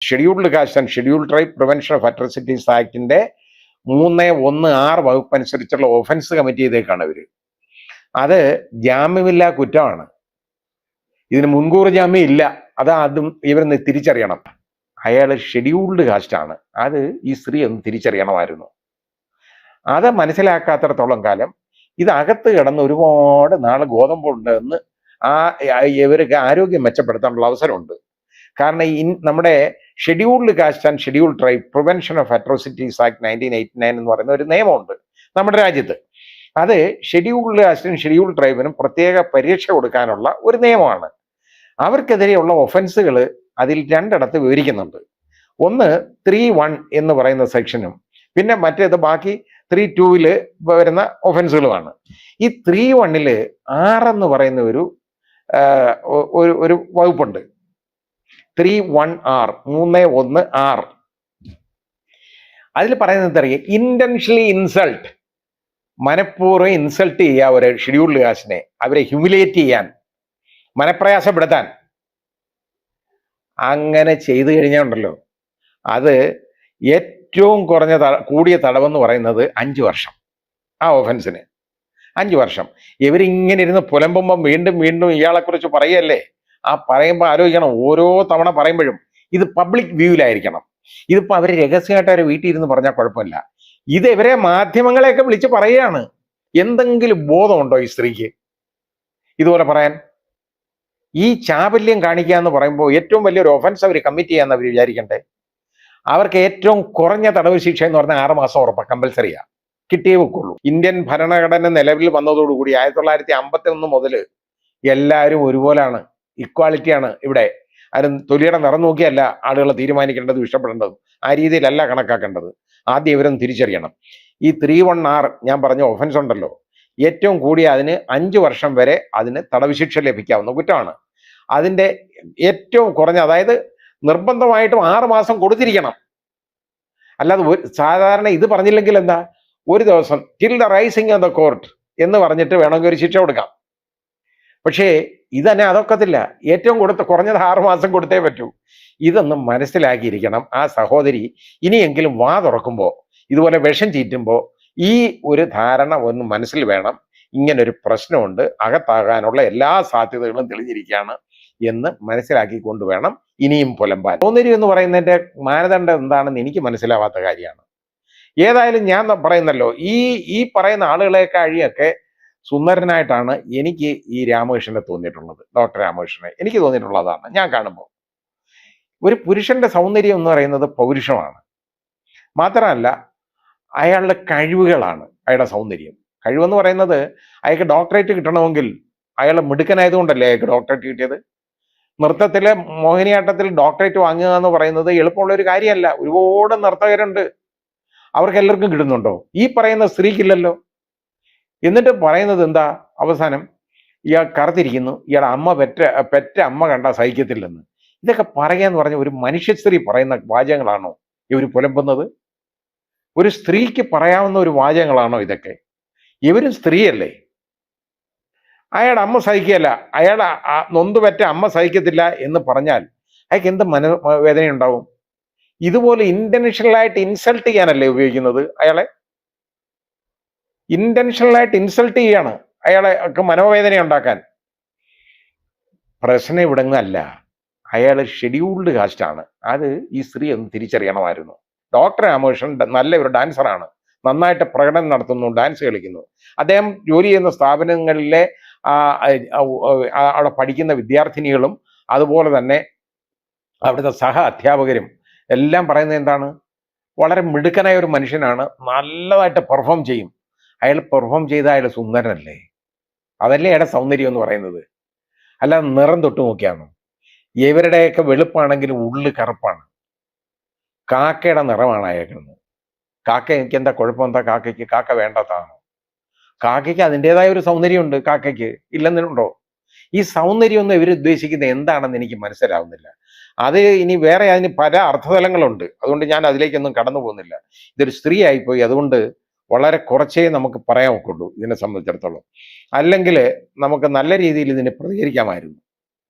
Scheduled caste and scheduled tribe prevention of atrocities ആക്ടിന്റെ 316 വകുപ്പ് അനുസരിച്ചുള്ള ഒഫൻസ് കമ്മിറ്റ് ചെയ്തേക്കാണ് ഇവര്. അത് ജാമ്യമില്ലാ കുറ്റമാണ്. ഇതിന് മുൻകൂർ ജാമ്യം ഇല്ല. അത് അതും ഇവരൊന്ന് തിരിച്ചറിയണം. അയാൾ ഷെഡ്യൂൾഡ് കാസ്റ്റ് ആണ്. അത് ഈ സ്ത്രീ ഒന്ന് തിരിച്ചറിയണമായിരുന്നു. അത് മനസ്സിലാക്കാത്തിടത്തോളം കാലം ഇത് അകത്ത് കിടന്ന് ഒരുപാട് നാൾ ഗോതമ്പുണ്ടെന്ന് ഇവർക്ക് ആരോഗ്യം മെച്ചപ്പെടുത്താനുള്ള അവസരമുണ്ട്. കാരണം നമ്മുടെ scheduled caste and scheduled tribe prevention of atrocities act 1989 എന്ന് പറയുന്ന ഒരു നിയമമുണ്ട് നമ്മുടെ രാജ്യത്ത്. അത് ഷെഡ്യൂൾഡ് കാസ്റ്റിനും ഷെഡ്യൂൾഡ് ട്രൈബിനും പ്രത്യേക പരീക്ഷ കൊടുക്കാനുള്ള ഒരു നിയമമാണ്. അവർക്കെതിരെയുള്ള ഒഫൻസുകൾ അതിൽ രണ്ടിടത്ത് വിവരിക്കുന്നുണ്ട്. ഒന്ന് 3(1) എന്ന് പറയുന്ന സെക്ഷനും പിന്നെ മറ്റേത് ബാക്കി 3(2) വരുന്ന ഒഫൻസുകളുമാണ്. ഈ 3(1) 6 എന്ന് പറയുന്ന ഒരു വകുപ്പുണ്ട്. 3(1)(r) 3(1)(r). അതിൽ പറയുന്നത് അറിയാം, ഇന്റൻഷനലി ഇൻസൾട്ട്, മനഃപൂർവ്വം ഇൻസൾട്ട് ചെയ്യുക ഒരു ഷെഡ്യൂൾഡ് കാസ്റ്റിനെ, അവരെ ഹ്യൂമിലിയേറ്റ് ചെയ്യാൻ, മനപ്രയാസപ്പെടുത്താൻ. അങ്ങനെ ചെയ്തു കഴിഞ്ഞാൽ ഉണ്ടല്ലോ, അത് ഏറ്റവും കൂടിയ തടവെന്ന് പറയുന്നത് 5 വർഷം. ആ ഒഫൻസിന് 5 വർഷം. ഇവരിങ്ങനെ ഇരുന്ന് പുലമ്പുമ്പം വീണ്ടും വീണ്ടും ഇയാളെക്കുറിച്ച് പറയല്ലേ. ആ പറയുമ്പോൾ ആലോചിക്കണം, ഓരോ തവണ പറയുമ്പോഴും ഇത് പബ്ലിക് വ്യൂവിലായിരിക്കണം. ഇതിപ്പോൾ അവർ രഹസ്യമായിട്ട് അവരെ വീട്ടിൽ ഇരുന്ന് പറഞ്ഞാൽ കുഴപ്പമില്ല. ഇത് ഇവരെ മാധ്യമങ്ങളെയൊക്കെ വിളിച്ച് പറയുകയാണ്. എന്തെങ്കിലും ബോധമുണ്ടോ ഈ സ്ത്രീക്ക് ഇതുപോലെ പറയാൻ? ഈ ചാബല്യം കാണിക്കുക എന്ന് പറയുമ്പോൾ ഏറ്റവും വലിയൊരു ഒഫൻസ് അവർ കമ്മിറ്റ് ചെയ്യാന്ന് അവർ വിചാരിക്കണ്ടേ? അവർക്ക് ഏറ്റവും കുറഞ്ഞ തടവ് ശിക്ഷ എന്ന് പറഞ്ഞാൽ 6 മാസം ഉറപ്പ് കമ്പൽസറിയാ, കിട്ടിയേ വെക്കുള്ളൂ. ഇന്ത്യൻ ഭരണഘടന നിലവിൽ വന്നതോടുകൂടി 1951 മുതൽ എല്ലാവരും ഒരുപോലാണ്, ഇക്വാളിറ്റിയാണ് ഇവിടെ. ആരും തൊലിയുടെ നിറം നോക്കിയല്ല ആളുകളെ തീരുമാനിക്കേണ്ടതും ഇഷ്ടപ്പെടേണ്ടതും. ആ രീതിയിലല്ല കണക്കാക്കേണ്ടത്. ആദ്യം ഇവരൊന്ന് തിരിച്ചറിയണം. ഈ 3(1)(r) ഞാൻ പറഞ്ഞ ഒഫൻസ് ഉണ്ടല്ലോ, ഏറ്റവും കൂടിയ അതിന് 5 വർഷം വരെ അതിന് തടവ് ശിക്ഷ ലഭിക്കാവുന്ന കുറ്റമാണ്. അതിൻ്റെ ഏറ്റവും കുറഞ്ഞ, അതായത് നിർബന്ധമായിട്ടും 6 മാസം കൊടുത്തിരിക്കണം. അല്ലാതെ സാധാരണ ഇത് പറഞ്ഞില്ലെങ്കിൽ എന്താ, ഒരു ദിവസം till the rising of the court എന്ന് പറഞ്ഞിട്ട് വേണമെങ്കിൽ ഒരു ശിക്ഷ കൊടുക്കാം. പക്ഷേ ഇതന്നെ അതൊക്കത്തില്ല. ഏറ്റവും കുറഞ്ഞത് 6 മാസം കൊടുത്തേ പറ്റൂ. ഇതൊന്നും മനസ്സിലാക്കിയിരിക്കണം ആ സഹോദരി. ഇനിയെങ്കിലും വാ തുറക്കുമ്പോൾ, ഇതുപോലെ വിഷം ചീറ്റുമ്പോൾ ഈ ഒരു ധാരണ ഒന്ന് മനസ്സിൽ വേണം. ഇങ്ങനൊരു പ്രശ്നമുണ്ട്, അകത്താകാനുള്ള എല്ലാ സാധ്യതകളും തെളിഞ്ഞിരിക്കുകയാണ് എന്ന് മനസ്സിലാക്കിക്കൊണ്ട് വേണം ഇനിയും പുലമ്പാൻ. സൗന്ദര്യം എന്ന് പറയുന്നതിൻ്റെ മാനദണ്ഡം എന്താണെന്ന് എനിക്ക് മനസ്സിലാവാത്ത കാര്യമാണ്. ഏതായാലും ഞാൻ പറയുന്നല്ലോ, ഈ പറയുന്ന ആളുകളെക്കാഴിയൊക്കെ സുന്ദരനായിട്ടാണ് എനിക്ക് ഈ രാമകൃഷ്ണനെ തോന്നിയിട്ടുള്ളത്. ഡോക്ടർ രാമകൃഷ്ണനെ എനിക്ക് തോന്നിയിട്ടുള്ളതാണ്. ഞാൻ കാണുമ്പോൾ ഒരു പുരുഷന്റെ സൗന്ദര്യം എന്ന് പറയുന്നത് പൗരുഷമാണ്. മാത്രമല്ല അയാളുടെ കഴിവുകളാണ് അയാളുടെ സൗന്ദര്യം. കഴിവെന്ന് പറയുന്നത് അയാൾക്ക് ഡോക്ടറേറ്റ് കിട്ടണമെങ്കിൽ അയാൾ മിടുക്കനായതുകൊണ്ടല്ലേ അയാൾക്ക് ഡോക്ടറേറ്റ് കിട്ടിയത്. നൃത്തത്തിലെ മോഹിനിയാട്ടത്തിൽ ഡോക്ടറേറ്റ് വാങ്ങുക എന്ന് പറയുന്നത് എളുപ്പമുള്ള ഒരു കാര്യമല്ല. ഒരുപാട് നർത്തകരുണ്ട്, അവർക്ക് എല്ലാവർക്കും കിട്ടുന്നുണ്ടോ? ഈ പറയുന്ന സ്ത്രീക്കില്ലല്ലോ. എന്നിട്ട് പറയുന്നത് എന്താ അവസാനം? ഇയാൾ കറുത്തിരിക്കുന്നു, ഇയാളുടെ അമ്മ പെറ്റ അമ്മ കണ്ടാൽ സഹിക്കത്തില്ലെന്ന്. ഇതൊക്കെ പറയാന്ന് പറഞ്ഞ ഒരു മനുഷ്യ സ്ത്രീ പറയുന്ന വാചകങ്ങളാണോ ഇവർ പുലമ്പുന്നത്? ഒരു സ്ത്രീക്ക് പറയാവുന്ന ഒരു വാചകങ്ങളാണോ ഇതൊക്കെ? ഇവരും സ്ത്രീയല്ലേ. അയാളുടെ അമ്മ സഹിക്കുകയല്ല, അയാൾ നൊന്തുപറ്റ അമ്മ സഹിക്കത്തില്ല എന്ന് പറഞ്ഞാൽ അയാൾക്ക് എന്ത് മനോവേദനയുണ്ടാവും? ഇതുപോലെ ഇന്റൻഷനലായിട്ട് ഇൻസൾട്ട് ചെയ്യാനല്ലേ ഉപയോഗിക്കുന്നത് അയാളെ? ഇന്റൻഷനലായിട്ട് ഇൻസൾട്ട് ചെയ്യാണ് അയാളെ മനോവേദന ഉണ്ടാക്കാൻ. പ്രശ്നം ഇവിടങ്ങല്ല, അയാൾ ഷെഡ്യൂൾഡ് കാസ്റ്റ് ആണ്. അത് ഈ സ്ത്രീ ഒന്ന് തിരിച്ചറിയണമായിരുന്നു. ഡോക്ടർ രാമകൃഷ്ണൻ നല്ലൊരു ഡാൻസറാണ്, നന്നായിട്ട് പ്രകടനം നടത്തുന്നു, ഡാൻസ് കളിക്കുന്നു. അദ്ദേഹം ജോലി ചെയ്യുന്ന സ്ഥാപനങ്ങളിലെ അവിടെ പഠിക്കുന്ന വിദ്യാർത്ഥിനികളും അതുപോലെ തന്നെ അവിടുത്തെ സഹ അധ്യാപകരും എല്ലാം പറയുന്നത് എന്താണ്? വളരെ മിടുക്കനായ ഒരു മനുഷ്യനാണ്, നല്ലതായിട്ട് പെർഫോം ചെയ്യും. അയാൾ പെർഫോം ചെയ്ത അയാൾ സുന്ദരനല്ലേ? അതല്ലേ അയാളുടെ സൗന്ദര്യം എന്ന് പറയുന്നത്. അല്ലാതെ നിറം തൊട്ട് നോക്കിയാണോ? ഇവരുടെയൊക്കെ വെളുപ്പാണെങ്കിലും ഉള്ളു കറുപ്പാണ്. കാക്കയുടെ നിറമാണ് അയാൾക്കെന്ന്. കാക്ക എനിക്ക് എന്താ കുഴപ്പം? എന്താ കാക്കയ്ക്ക്? കാക്ക വേണ്ടാത്തതാണോ? കാക്കയ്ക്ക് അതിൻ്റെതായ ഒരു സൗന്ദര്യമുണ്ട്, കാക്കയ്ക്ക് ഇല്ലെന്നുണ്ടോ? ഈ സൗന്ദര്യം ഒന്നും ഇവർ ഉദ്ദേശിക്കുന്നത് എന്താണെന്ന് എനിക്ക് മനസ്സിലാവുന്നില്ല. അത് ഇനി വേറെ അതിന് പല അർത്ഥതലങ്ങളുണ്ട്. അതുകൊണ്ട് ഞാൻ അതിലേക്കൊന്നും കടന്നു പോകുന്നില്ല. ഇതൊരു സ്ത്രീ ആയിപ്പോയി, അതുകൊണ്ട് വളരെ കുറച്ചേ നമുക്ക് പറയാൻ ഒക്കുള്ളൂ ഇതിനെ സംബന്ധിച്ചിടത്തോളം. അല്ലെങ്കിൽ നമുക്ക് നല്ല രീതിയിൽ ഇതിനെ പ്രതികരിക്കാമായിരുന്നു.